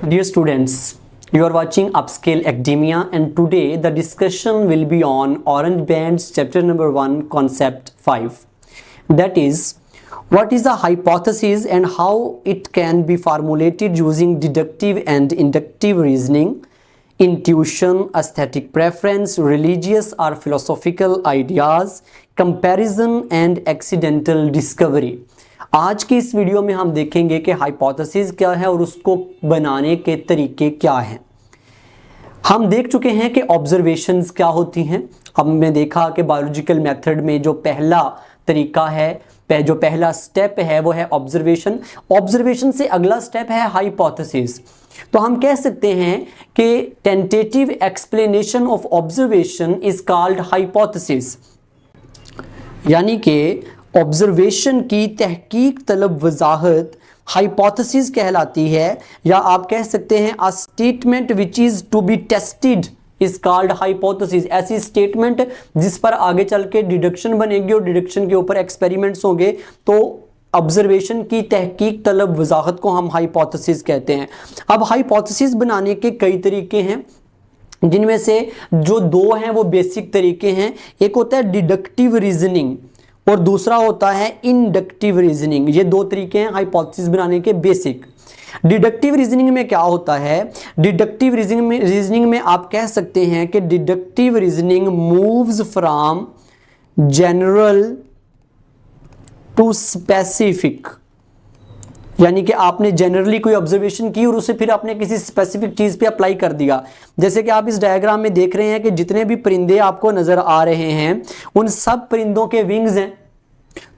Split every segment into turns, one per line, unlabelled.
Dear students, you are watching Upscale Academia, and today the discussion will be on Orange Band's chapter number 1, concept 5. That is, what is a hypothesis and how it can be formulated using deductive and inductive reasoning, intuition, aesthetic preference, religious or philosophical ideas, comparison and accidental discovery. आज की इस video में हम देखेंगे कि hypothesis क्या है और उसको बनाने के तरीके क्या हैं। हम देख चुके हैं कि ऑब्जर्वेशंस क्या होती हैं। हमने देखा कि बायोलॉजिकल मेथड में जो पहला तरीका है, जो पहला स्टेप है वो है ऑब्जर्वेशन। ऑब्जर्वेशन से अगला स्टेप है हाइपोथेसिस। तो हम कह सकते हैं कि tentative explanation of observation is called hypothesis, यानी कि ऑब्जर्वेशन की तहकीक तलब वजाहत हाइपोथेसिस कहलाती है, या आप कह सकते हैं a statement which is to be tested is called hypothesis. ऐसी स्टेटमेंट जिस पर आगे चल के डिडक्शन बनेगी और डिडक्शन के ऊपर एक्सपेरिमेंट्स होंगे, तो ऑब्जर्वेशन की तहकीक तलब वजाहत को हम हाइपोथेसिस कहते हैं। अब हाइपोथेसिस बनाने के कई तरीके हैं, जिनमें से जो दो हैं वो बेसिक तरीके हैं। एक होता है डिडक्टिव रीजनिंग और दूसरा होता है इंडक्टिव रीजनिंग। ये दो तरीके हैं हाइपोथेसिस बनाने के बेसिक। डिडक्टिव रीजनिंग में क्या होता है? डिडक्टिव रीजनिंग में आप कह सकते हैं कि deductive reasoning moves from general to specific, यानी कि आपने जनरली कोई ऑब्जर्वेशन की और उसे फिर आपने किसी स्पेसिफिक चीज पे अप्लाई कर दिया। जैसे कि आप इस डायग्राम में देख रहे हैं कि जितने भी परिंदे आपको नजर आ रहे हैं उन सब परिंदों के विंग्स हैं।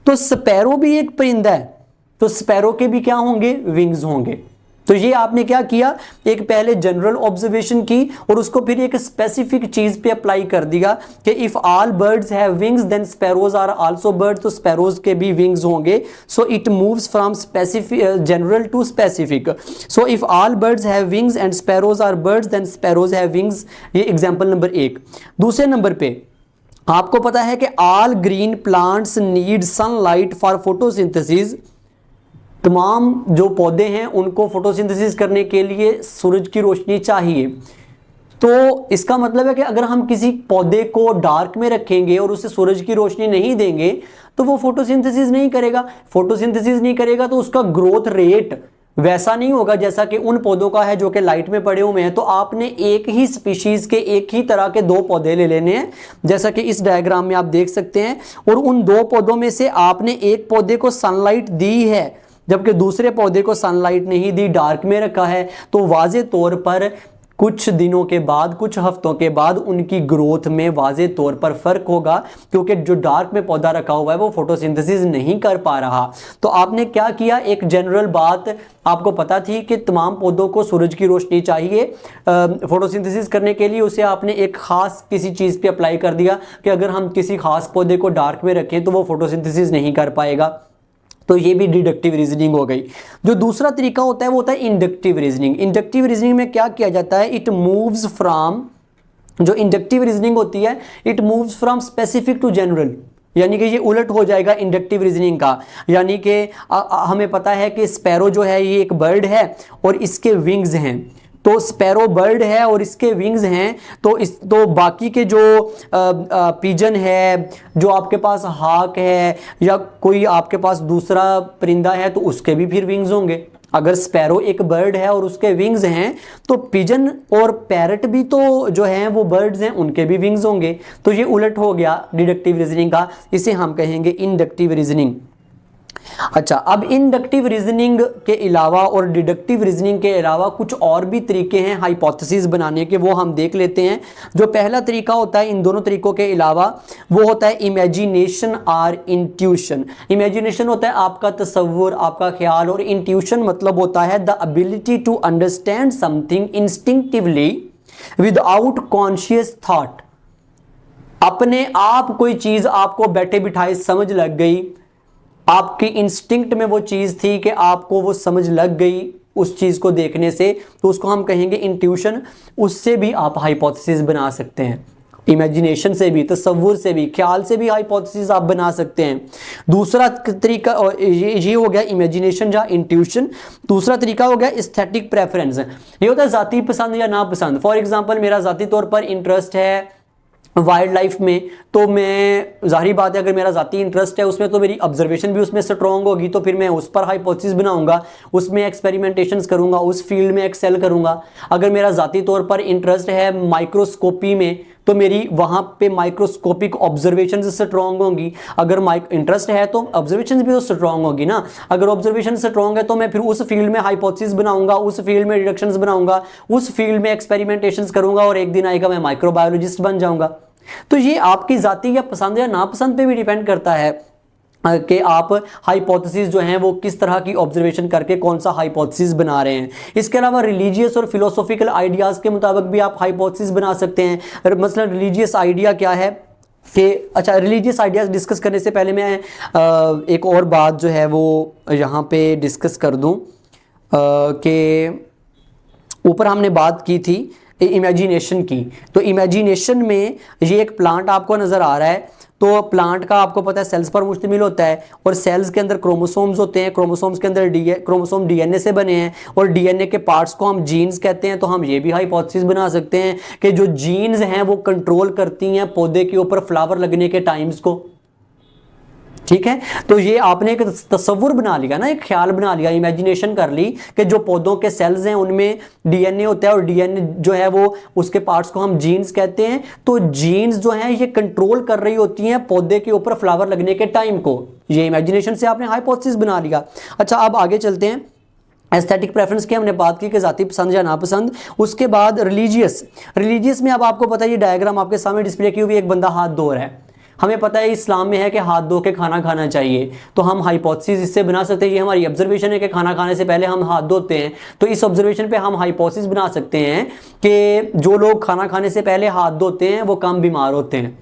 तो स्पैरो भी एक परिंदा है, तो स्पैरो के भी क्या होंगे? विंग्स होंगे। तो ये आपने क्या किया, एक पहले जनरल ऑब्जर्वेशन की और उसको फिर एक स्पेसिफिक चीज पे अप्लाई कर दिया कि if all birds have wings then sparrows are also bird, तो स्पैरोज के भी विंग्स होंगे। So it moves from specific general to specific. So if all birds have wings and sparrows are birds then sparrows have wings. ये example number 1। दूसरे number पे आपको पता है कि all green plants need sunlight for photosynthesis. तमाम जो पौधे हैं उनको फोटोसिंथेसिस करने के लिए सूरज की रोशनी चाहिए। तो इसका मतलब है कि अगर हम किसी पौधे को डार्क में रखेंगे और उसे सूरज की रोशनी नहीं देंगे तो वो फोटोसिंथेसिस नहीं करेगा। फोटोसिंथेसिस नहीं करेगा तो उसका ग्रोथ रेट वैसा नहीं होगा जैसा कि उन पौधों का है जो कि लाइट में पड़े हुए हैं। तो आपने एक ही स्पीशीज के एक ही तरह के दो पौधे ले लेने हैं, जैसा कि इस डायग्राम में आप देख सकते हैं। और उन दो पौधों में से आपने एक पौधे को सनलाइट दी है जबकि दूसरे पौधे को सनलाइट नहीं दी, डार्क में रखा है। तो वाज़े तौर पर कुछ दिनों के बाद, कुछ हफ्तों के बाद उनकी ग्रोथ में वाज़े तौर पर फर्क होगा, क्योंकि जो डार्क में पौधा रखा हुआ है वो फोटोसिंथेसिस नहीं कर पा रहा। तो आपने क्या किया, एक जनरल बात आपको पता थी कि तमाम पौधों को सूरज की रोशनी चाहिए फोटोसिंथेसिस करने के लिए, उसे आपने एक खास किसी चीज़ पे अप्लाई कर दिया कि अगर हम किसी खास पौधे को डार्क में रखें तो वो फोटोसिंथेसिस नहीं कर पाएगा। तो ये भी डिडक्टिव रीजनिंग हो गई। जो दूसरा तरीका होता है वो होता है इंडक्टिव रीजनिंग। इंडक्टिव रीजनिंग में क्या किया जाता है, इट मूव्स फ्रॉम, जो इंडक्टिव रीजनिंग होती है it moves from specific to general, यानी कि ये उलट हो जाएगा इंडक्टिव रीजनिंग का। यानी कि हमें पता है कि स्पैरो जो है ये एक बर्ड है और इसके विंग्स हैं। तो स्पैरो बर्ड है और इसके विंग्स हैं, तो बाकी के जो पिजन है, जो आपके पास हाक है, या कोई आपके पास दूसरा परिंदा है तो उसके भी फिर विंग्स होंगे। अगर स्पैरो एक बर्ड है और उसके विंग्स हैं तो पिजन और पैरट भी तो जो हैं वो बर्ड्स हैं, उनके भी विंग्स होंगे। तो ये उलट हो गया डिडक्टिव रीजनिंग का, इसे हम कहेंगे इंडक्टिव रीजनिंग। अच्छा, अब इंडक्टिव रीजनिंग के अलावा और डिडक्टिव रीजनिंग के अलावा कुछ और भी तरीके हैं हाइपोथेसिस बनाने के, वो हम देख लेते हैं। जो पहला तरीका होता है इन दोनों तरीकों के अलावा वो होता है इमेजिनेशन और इंट्यूशन। इमेजिनेशन होता है आपका तसव्वुर, आपका ख्याल, और इंट्यूशन मतलब होता है the ability to understand something instinctively without conscious thought. अपने आप कोई चीज आपको बैठे बिठाए समझ लग गई, आपकी इंस्टिंक्ट में वो चीज़ थी कि आपको वो समझ लग गई उस चीज़ को देखने से, तो उसको हम कहेंगे इंट्यूशन। उससे भी आप हाइपोथेसिस बना सकते हैं। इमेजिनेशन से भी, तसव्वुर से भी, ख्याल से भी हाइपोथेसिस आप बना सकते हैं। दूसरा तरीका ये हो गया इमेजिनेशन या इंट्यूशन। दूसरा तरीका हो गया एस्थेटिक प्रेफरेंस। ये होता है ज़ाती पसंद या नापसंद। फॉर एग्जांपल मेरा ज़ाती तौर पर इंटरेस्ट है वाइल्ड लाइफ में, तो मैं जाहिर बात है अगर मेरा ज़ाती इंटरेस्ट है उसमें तो मेरी ऑब्जर्वेशन भी उसमें स्ट्रॉन्ग होगी, तो फिर मैं उस पर हाइपोथेसिस बनाऊंगा, उसमें एक्सपेरिमेंटेशंस करूंगा, उस फील्ड में एक्सेल करूंगा। अगर मेरा ज़ाती तौर पर इंटरेस्ट है माइक्रोस्कोपी में, तो मेरी वहाँ पे माइक्रोस्कोपिक ऑब्जर्वेशन स्ट्रॉन्ग होंगी। अगर इंटरेस्ट है तो ऑब्जर्वेशन भी तो स्ट्रॉन्ग होगी ना। अगर ऑब्जर्वेशन स्ट्रॉन्ग है तो मैं फिर उस फील्ड में हाइपोथेसिस बनाऊंगा, उस फील्ड में डिडक्शंस बनाऊंगा, उस फील्ड में एक्सपेरिमेंटेशंस करूंगा और एक दिन आएगा मैं माइक्रोबायोलॉजिस्ट बन जाऊंगा। तो ये आपकी ज़ाती या पसंद या नापसंद पे भी डिपेंड करता है कि आप हाइपोथेसिस जो हैं वो किस तरह की ऑब्जर्वेशन करके कौन सा हाइपोथेसिस बना रहे हैं। इसके अलावा रिलीजियस और फिलोसॉफिकल आइडियाज़ के मुताबिक भी आप हाइपोथेसिस बना सकते हैं। मसलन रिलीजियस आइडिया क्या है कि अच्छा, रिलीजियस आइडियाज़ डिस्कस करने से पहले मैं एक और बात जो है वो यहाँ पे डिस्कस कर दूँ कि ऊपर हमने बात की थी इमेजिनेशन की। तो इमेजिनेशन में ये एक प्लांट आपको नज़र आ रहा है, तो प्लांट का आपको पता है सेल्स पर मुश्तमिल होता है और सेल्स के अंदर क्रोमोसोम्स होते हैं। क्रोमोसोम्स के अंदर क्रोमोसोम डीएनए से बने हैं और डीएनए के पार्ट्स को हम जीन्स कहते हैं। तो हम ये भी हाइपोथेसिस बना सकते हैं कि जो जीन्स हैं वो कंट्रोल करती हैं पौधे के ऊपर फ्लावर लगने के टाइम्स को। ठीक है, तो ये आपने एक तस्वुर बना लिया ना, एक ख्याल बना लिया, इमेजिनेशन कर ली कि जो पौधों के सेल्स हैं उनमें डीएनए होता है और डीएनए जो है वो उसके पार्ट्स को हम जीन्स कहते हैं। तो जीन्स जो हैं ये कंट्रोल कर रही होती हैं पौधे के ऊपर फ्लावर लगने के टाइम को। ये इमेजिनेशन से आपने हाइपोथेसिस बना लिया। अच्छा, अब आगे चलते हैं। एस्थेटिक प्रेफरेंस की हमने बात की कि ज़ाती पसंद या नापसंद। उसके बाद रिलीजियस में अब आपको पता है, ये डायग्राम आपके सामने डिस्प्ले की हुई, एक बंदा हाथ धो रहा है। हमें पता है इस्लाम में है कि हाथ धो के खाना खाना चाहिए, तो हम हाइपोथेसिस इससे बना सकते हैं। ये हमारी ऑब्जर्वेशन है कि खाना खाने से पहले हम हाथ धोते हैं, तो इस ऑब्जर्वेशन पे हम हाइपोथेसिस बना सकते हैं कि जो लोग खाना खाने से पहले हाथ धोते हैं वो कम बीमार होते हैं।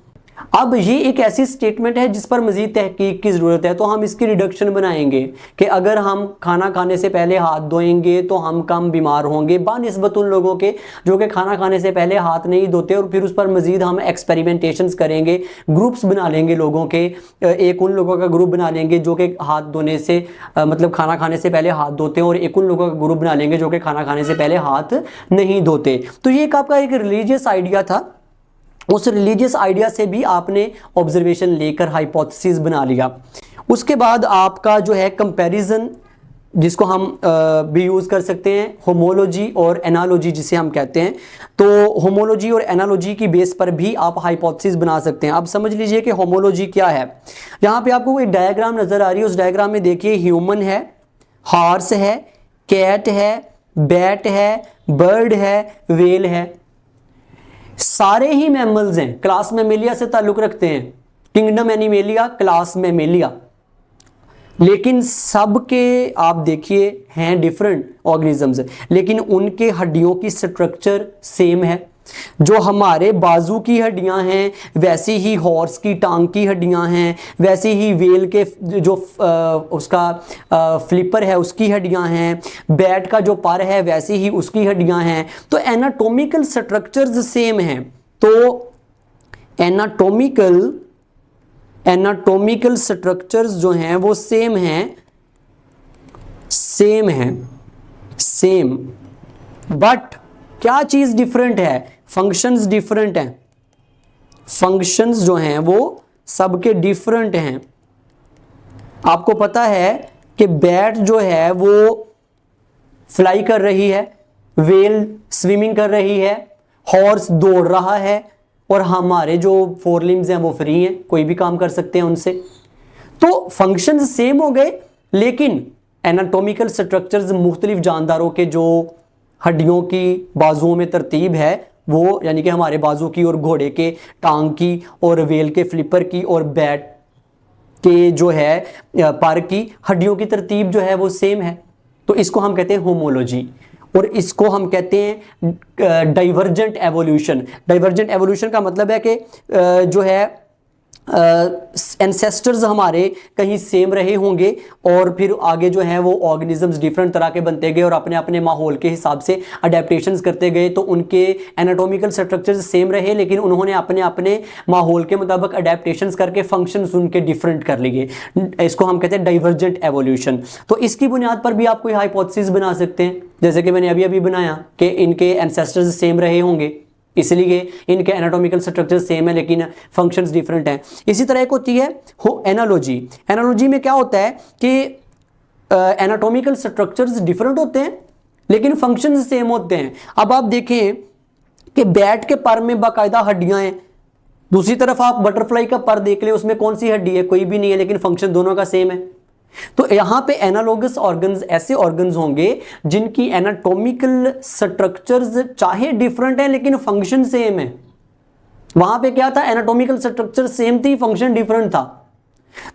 अब ये एक ऐसी स्टेटमेंट है जिस पर मजीद तहकीक की ज़रूरत है, तो हम इसकी रिडक्शन बनाएंगे कि अगर हम खाना खाने से पहले हाथ धोएंगे तो हम कम बीमार होंगे बानिस्बत उन लोगों के जो कि खाना खाने से पहले हाथ नहीं धोते। और फिर उस पर मजीद हम एक्सपेरिमेंटेशंस करेंगे, ग्रुप्स बना लेंगे लोगों के। एक उन लोगों का ग्रुप बना लेंगे जो कि हाथ धोने से मतलब खाना खाने से पहले हाथ धोते हैं, और एक उन लोगों का ग्रुप बना लेंगे जो कि खाना खाने से पहले हाथ नहीं धोते। तो ये एक आपका एक रिलीजियस आइडिया था। उस रिलीजियस आइडिया से भी आपने ऑब्जर्वेशन लेकर हाइपोथेसिस बना लिया। उसके बाद आपका जो है कंपैरिजन, जिसको हम भी यूज़ कर सकते हैं, होमोलॉजी और एनालॉजी जिसे हम कहते हैं। तो होमोलॉजी और एनालॉजी की बेस पर भी आप हाइपोथेसिस बना सकते हैं। अब समझ लीजिए कि होमोलॉजी क्या है। यहाँ पे आपको एक डायग्राम नज़र आ रही है, उस डायग्राम में देखिए ह्यूमन है, हॉर्स है, कैट है, बैट है, बर्ड है, वेल है। सारे ही मैमल्स हैं, क्लास मैमेलिया से ताल्लुक रखते हैं, किंगडम एनिमेलिया, क्लास मैमेलिया, लेकिन सबके आप देखिए हैं डिफरेंट ऑर्गेनिजम्स, लेकिन उनके हड्डियों की स्ट्रक्चर सेम है। जो हमारे बाजू की हड्डियां हैं वैसी ही हॉर्स की टांग की हड्डियां हैं, वैसे ही वेल के जो उसका फ्लिपर है उसकी हड्डियां हैं, बैट का जो पर है वैसी ही उसकी हड्डियां हैं। तो एनाटॉमिकल स्ट्रक्चर्स सेम हैं। तो एनाटॉमिकल स्ट्रक्चर्स जो हैं वो सेम बट क्या चीज डिफरेंट है? फंक्शंस डिफरेंट हैं। फंक्शंस जो हैं वो सबके डिफरेंट हैं। आपको पता है कि बैट जो है वो फ्लाई कर रही है, वेल स्विमिंग कर रही है, हॉर्स दौड़ रहा है, और हमारे जो फोर लिम्स हैं वो फ्री हैं, कोई भी काम कर सकते हैं उनसे। तो फंक्शंस सेम हो गए, लेकिन एनाटॉमिकल स्ट्रक्चर्स मुख्तलिफ जानदारों के जो हड्डियों की बाजुओं में तरतीब है वो, यानी कि हमारे बाजू की और घोड़े के टांग की और वेल के फ्लिपर की और बैट के जो है पर की हड्डियों की तरतीब जो है वो सेम है। तो इसको हम कहते हैं होमोलॉजी, और इसको हम कहते हैं डाइवर्जेंट एवोल्यूशन। डाइवर्जेंट एवोल्यूशन का मतलब है कि जो है एंसेस्टर्स हमारे कहीं सेम रहे होंगे और फिर आगे जो है वो ऑर्गेनिजम्स डिफरेंट तरह के बनते गए और अपने अपने माहौल के हिसाब से अडेप्टेशंस करते गए, तो उनके एनाटॉमिकल स्ट्रक्चर्स सेम रहे लेकिन उन्होंने अपने अपने माहौल के मुताबिक अडेप्टेशंस करके फंक्शंस उनके डिफरेंट कर लिए। इसको हम कहते हैं डाइवर्जेंट एवोल्यूशन। तो इसकी बुनियाद पर भी आप कोई हाइपोथेसिस बना सकते हैं, जैसे कि मैंने अभी अभी बनाया कि इनके एंसेस्टर्स सेम रहे होंगे इसलिए इनके एनाटॉमिकल स्ट्रक्चर सेम है लेकिन फंक्शंस डिफरेंट हैं। इसी तरह एक होती है एनालॉजी। एनालॉजी में क्या होता है कि एनाटॉमिकल स्ट्रक्चर्स डिफरेंट होते हैं लेकिन फंक्शंस सेम होते हैं। अब आप देखें कि बैट के पर में बाकायदा हड्डियां हैं, दूसरी तरफ आप बटरफ्लाई का पर देख ले, उसमें कौन सी हड्डी है? कोई भी नहीं है, लेकिन फंक्शन दोनों का सेम है। तो यहां पे एनालोगस ऑर्गन्स ऐसे ऑर्गन्स होंगे जिनकी एनाटॉमिकल स्ट्रक्चर्स चाहे डिफरेंट है लेकिन फंक्शन सेम है। वहां पे क्या था? एनाटॉमिकल स्ट्रक्चर सेम थी, फंक्शन डिफरेंट था।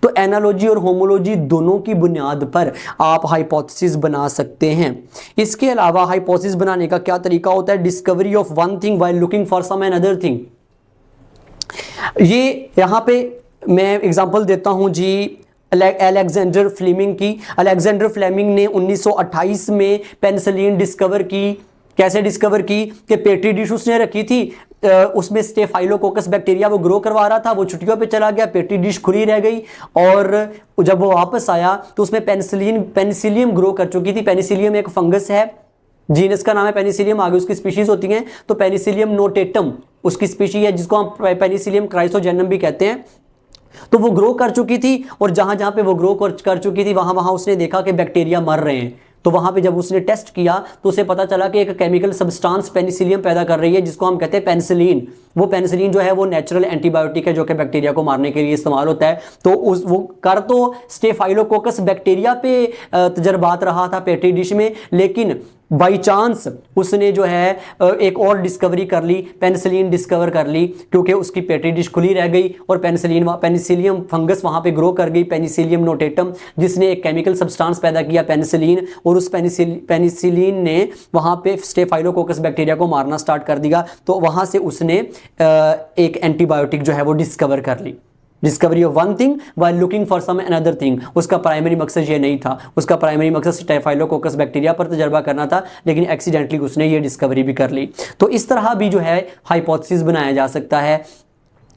तो एनालॉजी और होमोलॉजी दोनों की बुनियाद पर आप हाइपोथेसिस बना सकते हैं। इसके अलावा हाइपोथेसिस बनाने का क्या तरीका होता है? Discovery of one thing while looking for some another thing. ये यहां पे मैं एग्जांपल देता हूं जी अलेक्जेंडर फ्लेमिंग की। अलेक्जेंडर फ्लेमिंग ने 1928 में पेनिसिलिन डिस्कवर की। कैसे डिस्कवर की? कि पेट्री डिश उसने रखी थी, उसमें स्टेफाइलोकोकस बैक्टीरिया वो ग्रो करवा रहा था, वो छुट्टियों पे चला गया, पेट्री डिश खुली रह गई और जब वो वापस आया तो उसमें पेनिसिलियम ग्रो कर चुकी थी। पेनिसिलियम एक फंगस है, जीनस का नाम है पेनिसिलियम, आगे उसकी स्पीशीज होती हैं। तो पेनिसिलियम नोटेटम उसकी स्पीशी है जिसको हम पेनिसिलियम क्राइसोजेनम भी कहते हैं। तो वो ग्रो कर चुकी थी और जहां जहां पे वो ग्रो कर चुकी थी वहां वहां उसने देखा कि बैक्टीरिया मर रहे हैं। तो वहां पे जब उसने टेस्ट किया तो उसे पता चला कि एक केमिकल सब्सटेंस पेनिसिलियम पैदा कर रही है जिसको हम कहते हैं पेनिसिलिन। वो पेनिसिलिन जो है वो नेचुरल एंटीबायोटिक है जो कि बैक्टीरिया को मारने के लिए इस्तेमाल होता है। तो वो कर तो स्टेफाइलोकोकस बैक्टीरिया पे तजर्बात रहा था पेट्री डिश में, लेकिन बाई चांस उसने जो है एक और डिस्कवरी कर ली, पेनिसिलिन डिस्कवर कर ली, क्योंकि उसकी पेट्री डिश खुली रह गई और पेनिसिलियम फंगस वहां पे ग्रो कर गई, पेनिसिलियम नोटेटम, जिसने एक केमिकल सब्सटेंस पैदा किया पेनिसिलिन, और उस पेनिसिलिन ने वहां पे स्टेफाइलोकोकस बैक्टीरिया को मारना स्टार्ट कर दिया। तो वहां से उसने एक एंटीबायोटिक जो है वो डिस्कवर कर ली। Discovery of one thing while looking for some another thing. उसका प्राइमरी मकसद ये नहीं था, उसका प्राइमरी मकसद स्टेफाइलोकोकस बैक्टीरिया पर तजर्बा करना था, लेकिन एक्सीडेंटली उसने ये डिस्कवरी भी कर ली। तो इस तरह भी जो है हाइपोथेसिस बनाया जा सकता है,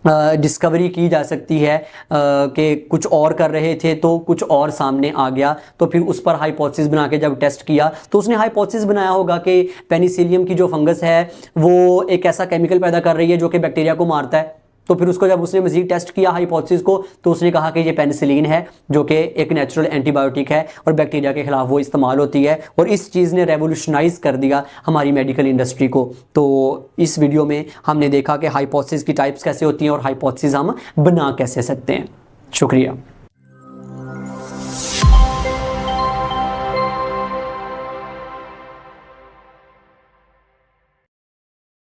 डिस्कवरी की जा सकती है कि कुछ और कर रहे थे तो कुछ और सामने आ गया, तो फिर उस पर हाइपोथेसिस बना के जब टेस्ट किया तो उसने हाइपोथेसिस बनाया होगा कि पेनिसिलियम की जो फंगस है वो एक ऐसा केमिकल पैदा कर रही है जो कि बैक्टीरिया को मारता है। तो फिर उसको जब उसने मजीद टेस्ट किया हाइपोथेसिस को तो उसने कहा कि ये पेनिसिलिन है जो कि एक नेचुरल एंटीबायोटिक है और बैक्टीरिया के खिलाफ वो इस्तेमाल होती है, और इस चीज़ ने रेवोल्यूशनाइज कर दिया हमारी मेडिकल इंडस्ट्री को। तो इस वीडियो में हमने देखा कि हाइपोथेसिस की टाइप्स कैसे होती हैं और हाइपोथेसिस हम बना कैसे सकते हैं। शुक्रिया।